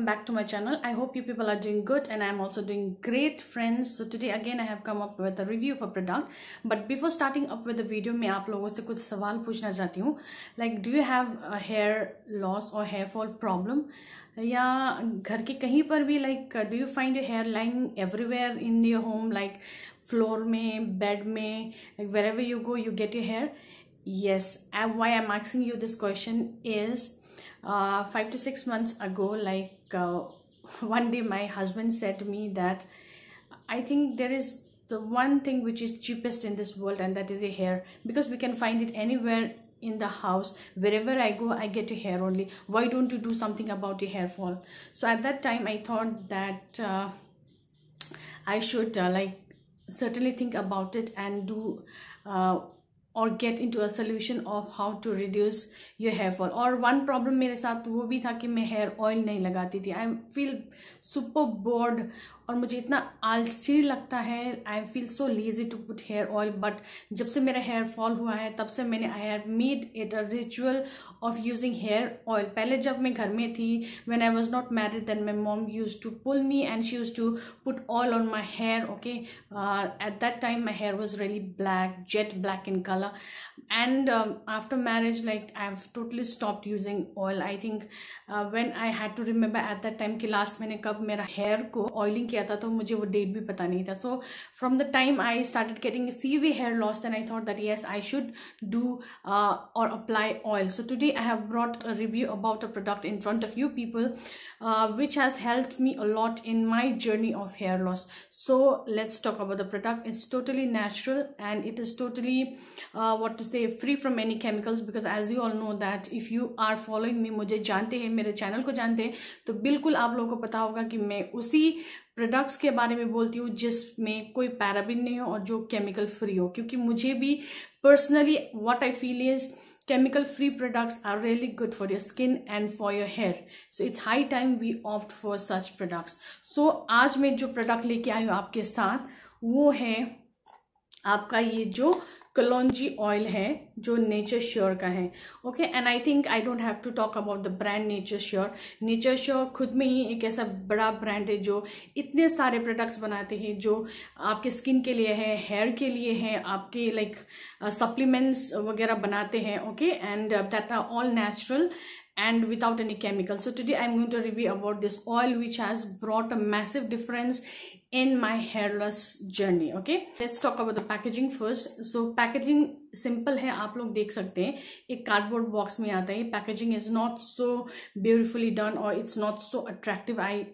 back to my channel. I hope you people are doing good and I'm also doing great, friends. So today again I have come up with a review of a product, but before starting up with the video मैं आप लोगों से कुछ सवाल पूछना चाहती हूँ. Like, do you have a hair loss or hair fall problem? या घर के कहीं पर भी like do you find your hair lying everywhere in your home, like floor में, bed में, like wherever you go you get your hair? Yes. And why I'm asking you this question is 5 to 6 months ago, one day my husband said to me that I think there is the one thing which is cheapest in this world, and that is a hair, because we can find it anywhere in the house. Wherever I go I get a hair only. Why don't you do something about your hair fall? So at that time I thought that I should certainly think about it and do or get into a solution of how to reduce your hair fall. और one problem मेरे साथ वो भी था कि मैं hair oil नहीं लगाती थी. I feel super bored और मुझे इतना आलसी लगता है. I feel so lazy to put hair oil. But जब से मेरा hair fall हुआ है तब से मैंने I have made it a ritual of using hair oil. पहले जब मैं घर में थी, when I was not married, then my mom used to pull me and she used to put oil on my hair. Okay, at that time my hair was really black, jet black in color. And after marriage, like I've totally stopped using oil. I think when I had to remember at that time कि last मैंने कब मेरा hair को oiling किया था, तो मुझे वो date भी पता नहीं था. So from the time I started getting severe hair loss, then I thought that yes, I should do or apply oil. So today I have brought a review about a product in front of you people, which has helped me a lot in my journey of hair loss. So let's talk about the product. It's totally natural and it is totally free from any chemicals, because as you all know that if you are following me, मुझे जानते हैं, मेरे channel को जानते हैं, तो बिल्कुल आप लोगों को पता होगा कि मैं उसी प्रोडक्ट्स के बारे में बोलती हूँ जिसमें कोई पैराबिन नहीं हो और जो केमिकल फ्री हो. क्योंकि मुझे भी personally what I feel is chemical free products are really good for your skin and for your hair. So it's high time we opt for such products. So आज मैं जो प्रोडक्ट लेके आई हूँ आपके साथ वो है आपका ये जो कलौंजी ऑयल है, जो नेचर श्योर का है. Okay, and I think I don't have to talk about the brand Nature Sure. Nature Sure खुद में ही एक ऐसा बड़ा ब्रांड है जो इतने सारे प्रोडक्ट्स बनाते हैं जो आपके स्किन के लिए है, हेयर के लिए है, आपके सप्लीमेंट्स वगैरह बनाते हैं. Okay, and that are all natural and without any chemicals. So today I'm going to review about this oil which has brought a massive difference in my hair loss journey. Okay, let's talk about the packaging first. So packaging simple है, आप लोग देख सकते हैं, एक cardboard box में आता है. Packaging is not so beautifully done और it's not so attractive. I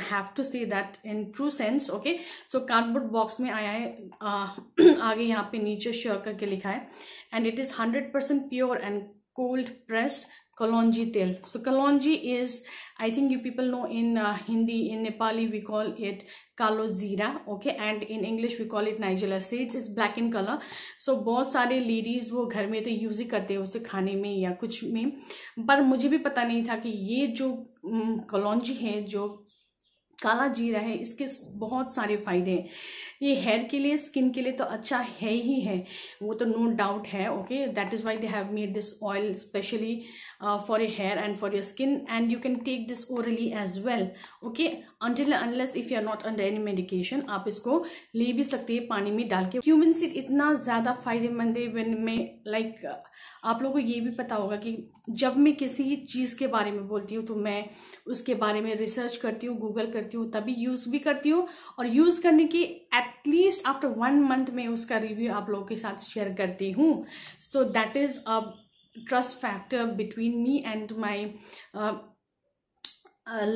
have to say that in true sense. Okay, so cardboard box में आया है, आगे यहाँ पे नीचे श्योर करके लिखा है, and it is 100% pure and cold pressed kalonji tel. So kalonji is, I think you people know, in Hindi, in Nepali we call it kalo zira. Okay, and in English we call it Nigella seeds. It's black in color. So बहुत सारे ladies वो घर में तो use ही करते हैं उसे खाने में या कुछ में, पर मुझे भी पता नहीं था कि ये जो कलौंजी है, जो काला जीरा है, इसके बहुत सारे फायदे हैं. ये हेयर के लिए, स्किन के लिए तो अच्छा है ही है, वो तो नो डाउट है. Okay, that is why they have made this oil specially for your hair and for your skin, and you can take this orally as well. Okay, until unless if you are not under any medication, आप इसको ले भी सकते हैं पानी में डाल के. क्यूमिन सीड इतना ज्यादा फायदेमंद है. व्हेन मैं आप लोगों को ये भी पता होगा कि जब मैं किसी चीज के बारे में बोलती हूँ तो मैं उसके बारे में रिसर्च करती हूँ, गूगल करती हूँ, तभी यूज भी करती हूँ, और यूज करने की एटलीस्ट आफ्टर 1 मंथ में उसका रिव्यू आप लोगों के साथ शेयर करती हूँ. So that is a trust factor between me and my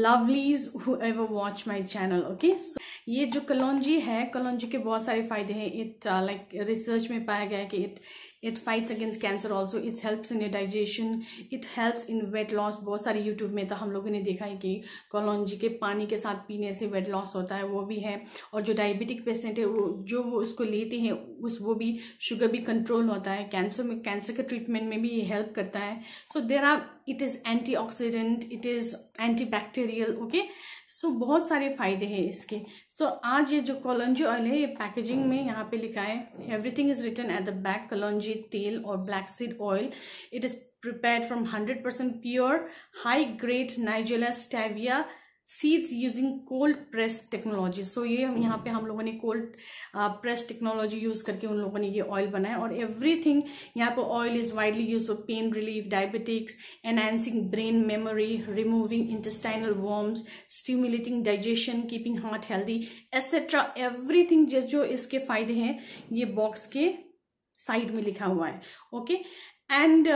lovelies who ever watch my channel. Okay, so ये जो कलौंजी है, कलौंजी के बहुत सारे फायदे हैं. इट रिसर्च में पाया गया है कि it fights against cancer also. It helps in digestion, it helps in weight loss. बहुत सारे यूट्यूब में तो हम लोगों ने देखा है कि कलौंजी के पानी के साथ पीने से वेट लॉस होता है, वो भी है. और जो डायबिटिक पेशेंट है वो उसको लेते हैं, वो भी शुगर भी कंट्रोल होता है. कैंसर के ट्रीटमेंट में भी ये हेल्प करता है. So there are, it is antioxidant, it is antibacterial. Okay, so बहुत सारे फायदे हैं इसके. सो आज ये जो कलौंजी ऑयल है, ये पैकेजिंग में यहाँ पे लिखा है, everything is written at the back, kalonji तेल और black seed oil. It is prepared from 100% pure high grade Nigella stevia seeds using cold press technology. So ये यहाँ पे हम लोगों ने कोल्ड प्रेस टेक्नोलॉजी यूज करके उन लोगों ने ये ऑयल बनाया। और एवरीथिंग यहाँ पे oil is widely use for pain relief, diabetics, enhancing brain memory, removing intestinal worms, stimulating digestion, keeping heart healthy etcetera. Everything जो इसके फायदे हैं ये बॉक्स के साइड में लिखा हुआ है। ओके, एंड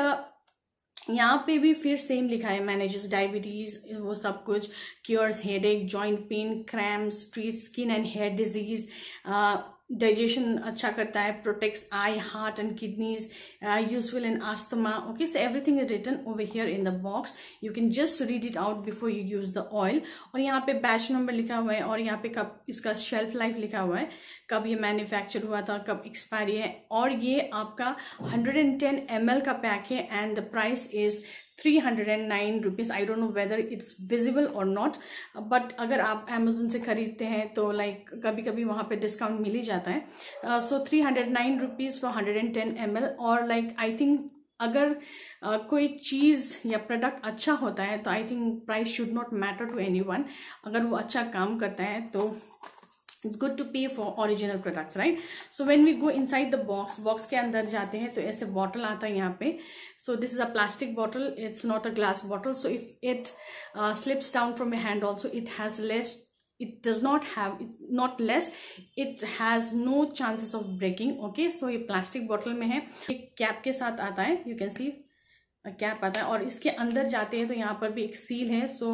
यहाँ पे भी फिर सेम लिखा है, मैनेजेस डायबिटीज, वो सब कुछ, cures headache, joint pain, cramps, treat skin and hair disease, digestion अच्छा करता है, protects eye, heart and kidneys, useful in asthma. Okay, so everything is written over here in the box, you can just read it out before you use the oil. और यहाँ पे batch number लिखा हुआ है और यहाँ पे कब इसका शेल्फ लाइफ लिखा हुआ है, कब ये मैन्युफैक्चर हुआ था, कब एक्सपायरी है। और ये आपका 110 ml का पैक है and the price is 309 rupees. I don't know whether it's visible और नॉट, बट अगर आप अमेजोन से खरीदते हैं तो लाइक कभी कभी वहां पे डिस्काउंट मिल ही जाता है। So 309 rupees for 110 ml। और लाइक आई थिंक अगर कोई चीज या प्रोडक्ट अच्छा होता है तो I think price should not matter to anyone. अगर वो अच्छा काम करता है तो it's good to pay for original products, right? So when we go inside the box के अंदर जाते हैं तो ऐसे बॉटल आता है यहाँ पे। So this is a plastic bottle, it's not a glass bottle. So if it slips down from your hand also, it has less, it does not have, it's not less, it has no chances of breaking. Okay, so ये plastic bottle में है, एक cap के साथ आता है, you can see cap आता है। और इसके अंदर जाते हैं तो यहाँ पर भी एक सील है। सो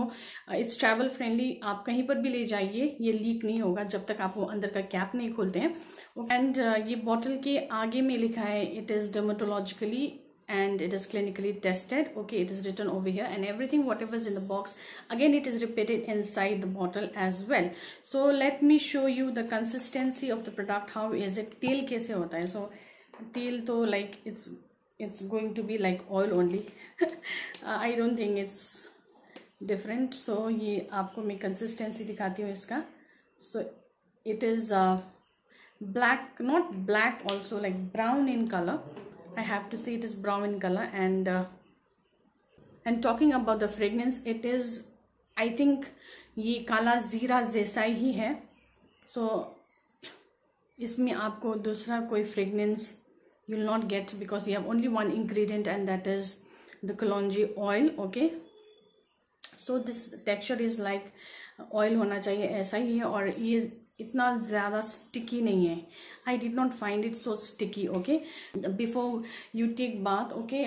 इट्स ट्रैवल फ्रेंडली, आप कहीं पर भी ले जाइए, ये लीक नहीं होगा जब तक आप वो अंदर का कैप नहीं खोलते हैं। एंड ये बॉटल के आगे में लिखा है it is dermatologically and it is clinically tested. Okay, it is written over here, and everything whatever is in the box, again it is repeated inside the bottle as well. So let me show you the consistency of the product. How is it? तेल कैसे होता है? So तेल तो like it's going to be like oil only. I don't think it's different. So ये आपको मैं consistency दिखाती हूँ इसका. So it is black, not black, also like brown in color. I have to say it is brown in color. And talking about the fragrance, it is, I think ये काला जीरा जैसा ही है। So इसमें आपको दूसरा कोई fragrance you will not get because you have only one ingredient and that is the kalonji oil. Okay, so this texture is like oil होना चाहिए, ऐसा ही है। और ये इतना ज़्यादा स्टिकी नहीं है। I did not find it so sticky. Okay, before you take bath, okay,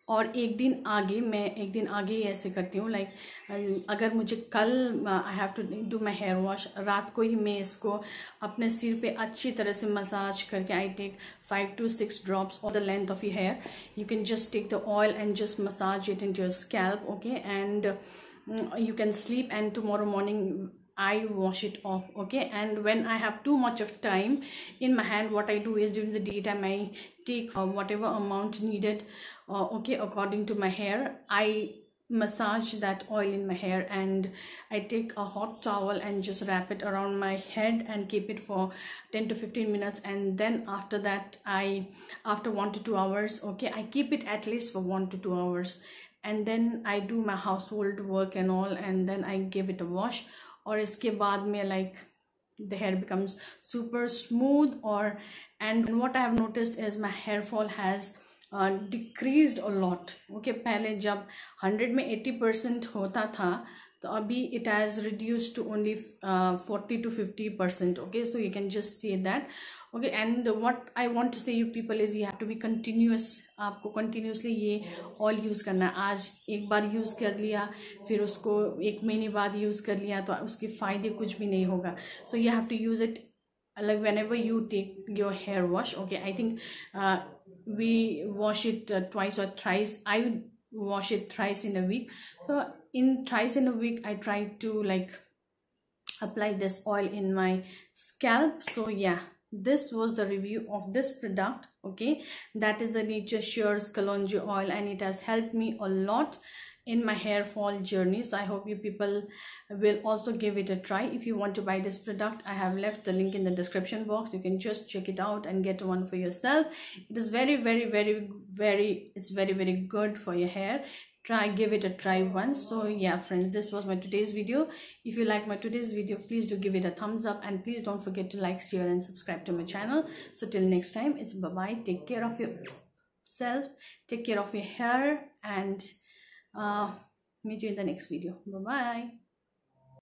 और एक दिन आगे ही ऐसे करती हूँ। लाइक अगर मुझे कल I have to do my hair wash, रात को ही मैं इसको अपने सिर पे अच्छी तरह से मसाज करके I take 5 to 6 drops of the length of your hair. You can just take the oil and just massage it into your scalp. Okay, and you can sleep, and tomorrow morning I wash it off. Okay, and when I have too much of time in my hand, what I do is during the daytime I take whatever amount needed, okay, according to my hair. I massage that oil in my hair and I take a hot towel and just wrap it around my head and keep it for 10 to 15 minutes. And then after that, after 1 to 2 hours, okay, I keep it at least for 1 to 2 hours, and then I do my household work and all, and then I give it a wash. और इसके बाद में like the hair becomes super smooth. और and what I have noticed is my hair fall has decreased a lot. Okay, पहले जब 100 में 80% होता था तो अभी it has reduced to only 40 to 50%. Okay, so you can just see that. Okay, and what I want to say you people is you have to be continuous. आपको continuously ये oil use करना है। आज एक बार use कर लिया, फिर उसको एक महीने बाद use कर लिया तो उसके फायदे कुछ भी नहीं होगा। So you have to use it like whenever you take your hair wash. Okay, I think we wash it twice or thrice. I would wash it thrice in a week. So in thrice in a week I try to like apply this oil in my scalp. So yeah, this was the review of this product. Okay, that is the Nature's Shears Kalonji oil, and it has helped me a lot in my hair fall journey. So I hope you people will also give it a try. If you want to buy this product, I have left the link in the description box. You can just check it out and get one for yourself. It is very, very, very, very, it's very, very good for your hair. give it a try once. So yeah friends, this was my today's video. If you like my today's video, please do give it a thumbs up, and please don't forget to like, share and subscribe to my channel. So till next time, it's bye bye. Take care of yourself, take care of your hair, and meet you in the next video. Bye bye.